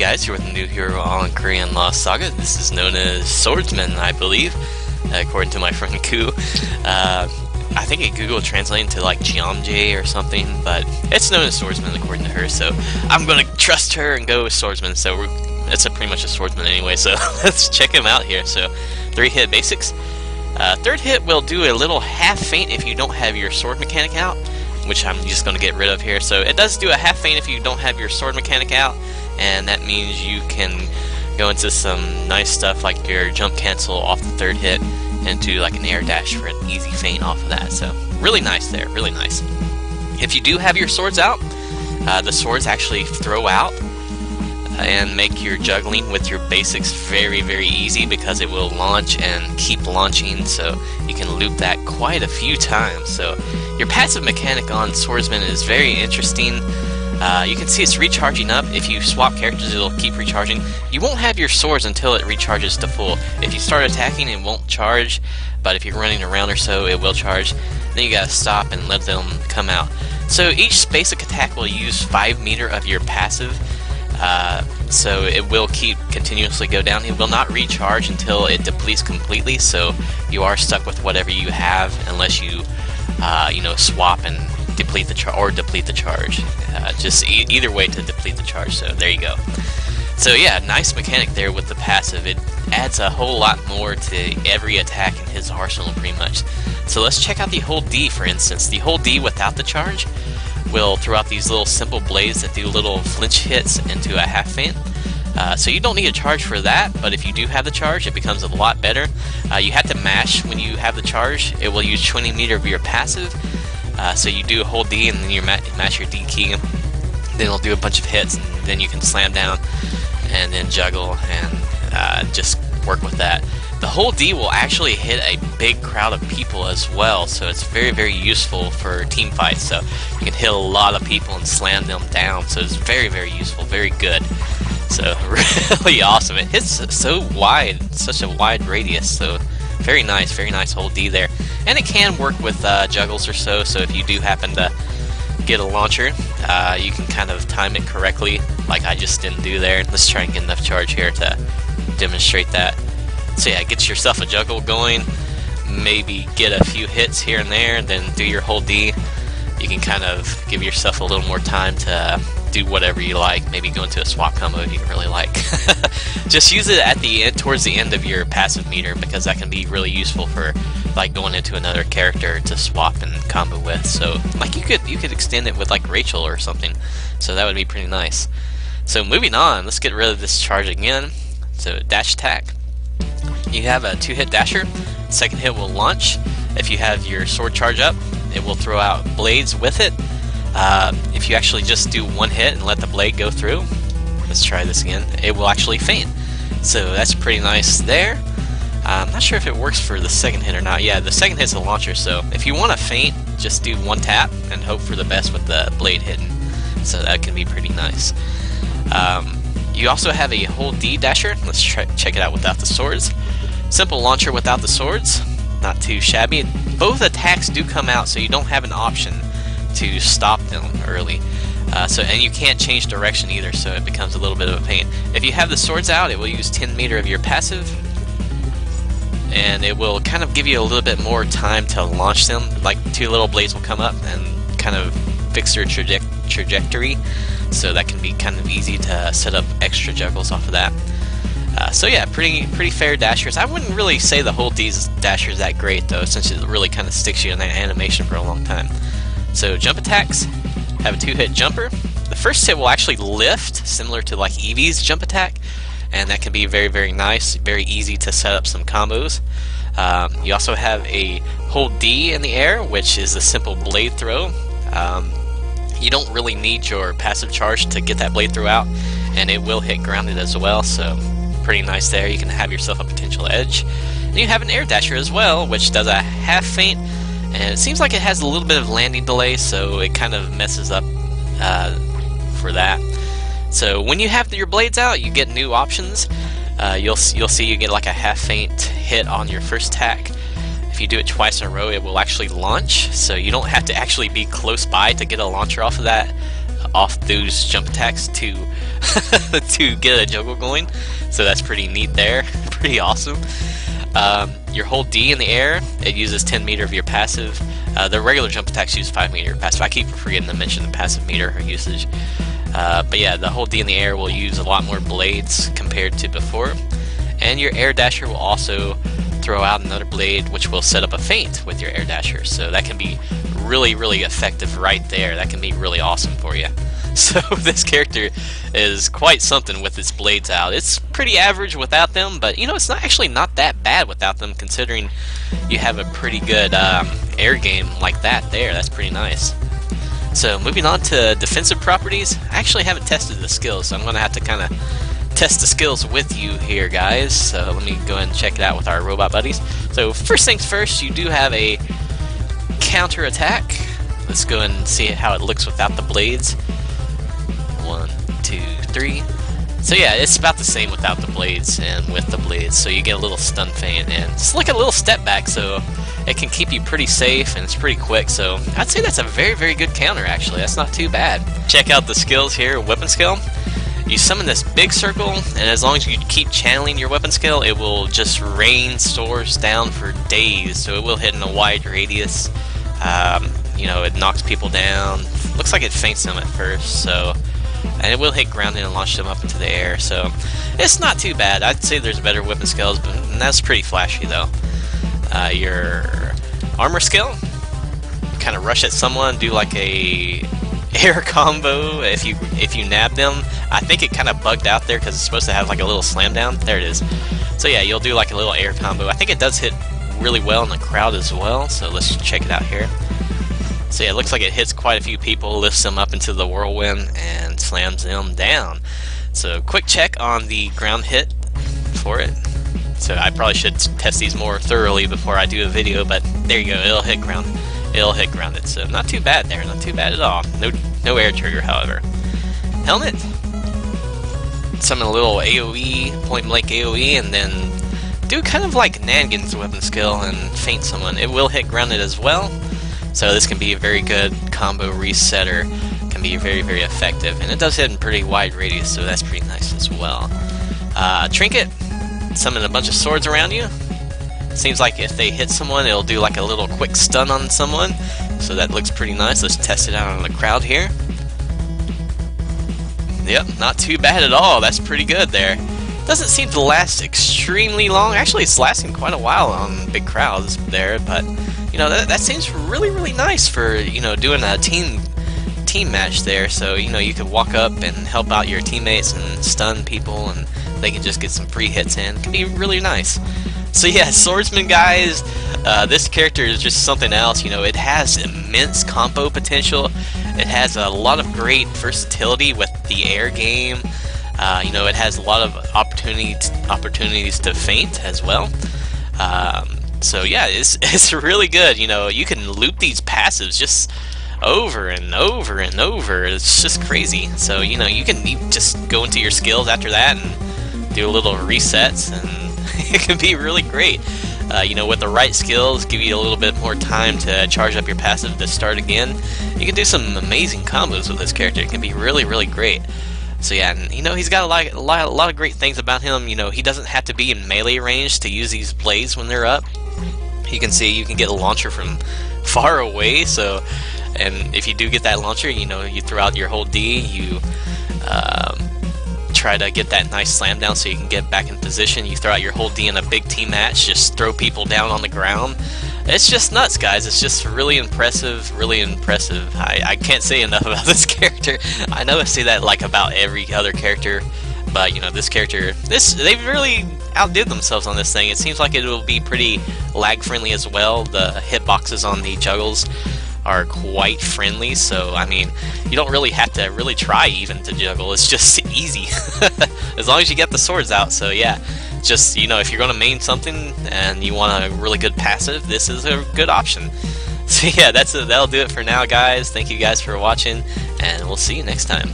guys, here with a new hero on Korean Lost Saga. This is known as Swordsman, I believe, according to my friend Ku. I think it Google translated to like Geomje or something, but it's known as Swordsman according to her, so I'm gonna trust her and go with Swordsman. So it's pretty much a swordsman anyway, so let's check him out here. So 3-hit basics. Third hit will do a little half feint if you don't have your sword mechanic out, which I'm just going to get rid of here. So it does do a half feint if you don't have your sword mechanic out, and that means you can go into some nice stuff like your jump cancel off the third hit and do like an air dash for an easy feint off of that. So really nice there, really nice. If you do have your swords out, the swords actually throw out and make your juggling with your basics very, very easy because it will launch and keep launching, so you can loop that quite a few times. So your passive mechanic on Swordsman is very interesting. You can see it's recharging up. If you swap characters, it'll keep recharging. You won't have your swords until it recharges to full. If you start attacking, it won't charge, but if you're running around or so, it will charge. Then you gotta stop and let them come out. So each basic attack will use 5 meter of your passive. So it will keep continuously go down. It will not recharge until it depletes completely, so you are stuck with whatever you have unless you, swap and deplete the charge, just either way to deplete the charge. So there you go. So yeah, nice mechanic there with the passive. It adds a whole lot more to every attack in his arsenal pretty much. So let's check out the hold D, for instance. The hold D without the charge will throw out these little simple blades that do little flinch hits into a half feint. So you don't need a charge for that, but if you do have the charge, it becomes a lot better. You have to mash when you have the charge. It will use 20 meter of your passive. So you do hold D and then you mash your D key. Then it'll do a bunch of hits, and then you can slam down and then juggle and just work with that. The hold D will actually hit a big crowd of people as well, so it's very, very useful for team fights. So you can hit a lot of people and slam them down, so it's very, very useful, very good. So really awesome. It hits so wide, such a wide radius, so very nice hold D there. And it can work with juggles or so, so if you do happen to get a launcher, you can kind of time it correctly, like I just didn't do there. Let's try and get enough charge here to demonstrate that. So yeah, get yourself a juggle going, maybe get a few hits here and there, and then do your hold D. You can kind of give yourself a little more time to do whatever you like, maybe go into a swap combo if you really like. Just use it at the end, towards the end of your passive meter, because that can be really useful for like going into another character to swap and combo with. So like you could extend it with like Rachel or something, so that would be pretty nice. So moving on, let's get rid of this charge again. So dash attack. You have a 2-hit dasher. Second hit will launch. If you have your sword charge up, it will throw out blades with it. If you actually just do 1 hit and let the blade go through, let's try this again, it will actually feint. So that's pretty nice there. I'm not sure if it works for the second hit or not. Yeah, the second hit's a launcher, so if you want to feint, just do 1 tap and hope for the best with the blade hidden. So that can be pretty nice. You also have a hold D dasher. Let's check it out without the swords. Simple launcher without the swords. Not too shabby. Both attacks do come out, so you don't have an option to stop them early. And you can't change direction either, so it becomes a little bit of a pain. If you have the swords out, it will use 10 meter of your passive, and it will kind of give you a little bit more time to launch them. Like 2 little blades will come up and kind of fix their trajectory, so that can be kind of easy to set up extra juggles off of that. So yeah, pretty fair dashers. I wouldn't really say the hold D's dasher is that great though, since it really kind of sticks you in that animation for a long time. So jump attacks have a 2-hit jumper. The first hit will actually lift, similar to like Eevee's jump attack, and that can be very, very nice, very easy to set up some combos. You also have a hold D in the air, which is a simple blade throw. You don't really need your passive charge to get that blade throw out, and it will hit grounded as well, so pretty nice there. You can have yourself a potential edge. And you have an air dasher as well, which does a half feint, and it seems like it has a little bit of landing delay, so it kind of messes up for that. So when you have your blades out, you get new options. You'll see you get like a half feint hit on your first attack. If if you do it twice in a row, it will actually launch, so you don't have to actually be close by to get a launcher off of that, off those jump attacks to to get a juggle going. So that's pretty neat there, pretty awesome. Your hold D in the air, it uses 10 meter of your passive. The regular jump attacks use 5 meter passive. I keep forgetting to mention the passive meter usage. But yeah, the hold D in the air will use a lot more blades compared to before. And your air dasher will also throw out another blade, which will set up a feint with your air dasher. So that can be really, really effective right there. That can be really awesome for you. So this character is quite something with its blades out. It's pretty average without them, but you know, it's actually not that bad without them, considering you have a pretty good air game like that there. That's pretty nice. So moving on to defensive properties, I actually haven't tested the skills, so I'm going to have to kind of test the skills with you here, guys. So let me go ahead and check it out with our robot buddies. So first things first, you do have a counter attack. Let's go and see how it looks without the blades. 1, 2, 3. So yeah, it's about the same without the blades and with the blades. So you get a little stun feint and it's like a little step back, so it can keep you pretty safe and it's pretty quick. So I'd say that's a very, very good counter actually. That's not too bad. Check out the skills here. Weapon skill. You summon this big circle, and as long as you keep channeling your weapon skill, it will just rain swords down for days. So it will hit in a wide radius. You know, it knocks people down. Looks like it feints them at first, so, and it will hit grounding and launch them up into the air. So it's not too bad. I'd say there's better weapon skills, but that's pretty flashy though. Your armor skill, kind of rush at someone, do like a air combo if you nab them. I think it kind of bugged out there because it's supposed to have like a little slam down. There it is. So yeah, you'll do like a little air combo. I think it does hit really well in the crowd as well, so let's check it out here. So yeah, it looks like it hits quite a few people, lifts them up into the whirlwind and slams them down. So quick check on the ground hit for it. So I probably should test these more thoroughly before I do a video, but there you go, it'll hit ground. It'll hit grounded, so not too bad there, not too bad at all. No air trigger, however. Helmet. Summon a little AoE, point blank AoE, and then do kind of like Nangan's weapon skill and feint someone. It will hit grounded as well, so this can be a very good combo resetter. Can be very, very effective, and it does hit in pretty wide radius, so that's pretty nice as well. Trinket. Summon a bunch of swords around you. Seems like if they hit someone, it'll do like a little quick stun on someone, so that looks pretty nice. Let's test it out on the crowd here. Yep, not too bad at all. That's pretty good there. Doesn't seem to last extremely long. Actually, it's lasting quite a while on big crowds there, but you know, that seems really, really nice for, you know, doing a team match there. So you know, you could walk up and help out your teammates and stun people, and they can just get some free hits in. It can be really nice. So yeah, Swordsman, guys, this character is just something else. You know, it has immense combo potential. It has a lot of great versatility with the air game. You know, it has a lot of opportunities to feint as well. So yeah, it's really good. You know, you can loop these passives just over and over and over. It's just crazy. So you know, you can just go into your skills after that and do a little resets, and it can be really great. You know, with the right skills, give you a little bit more time to charge up your passive to start again. You can do some amazing combos with this character. It can be really, really great. So yeah, and you know, he's got a lot of great things about him. You know, he doesn't have to be in melee range to use these blades when they're up. You can see you can get a launcher from far away. So, and if you do get that launcher, you know, you throw out your whole D, you try to get that nice slam down so you can get back in position. You throw out your whole D in a big team match, just throw people down on the ground. It's just nuts, guys. It's just really impressive, really impressive. I can't say enough about this character. I know I say that like about every other character, but you know, this character, they've really outdid themselves on this thing. It seems like it will be pretty lag friendly as well. The hitboxes on the juggles are quite friendly, so I mean, you don't really have to really try even to juggle. It's just easy as long as you get the swords out. So yeah, just, you know, if you're going to main something and you want a really good passive, this is a good option. So yeah, that'll do it for now, guys. Thank you guys for watching, and we'll see you next time.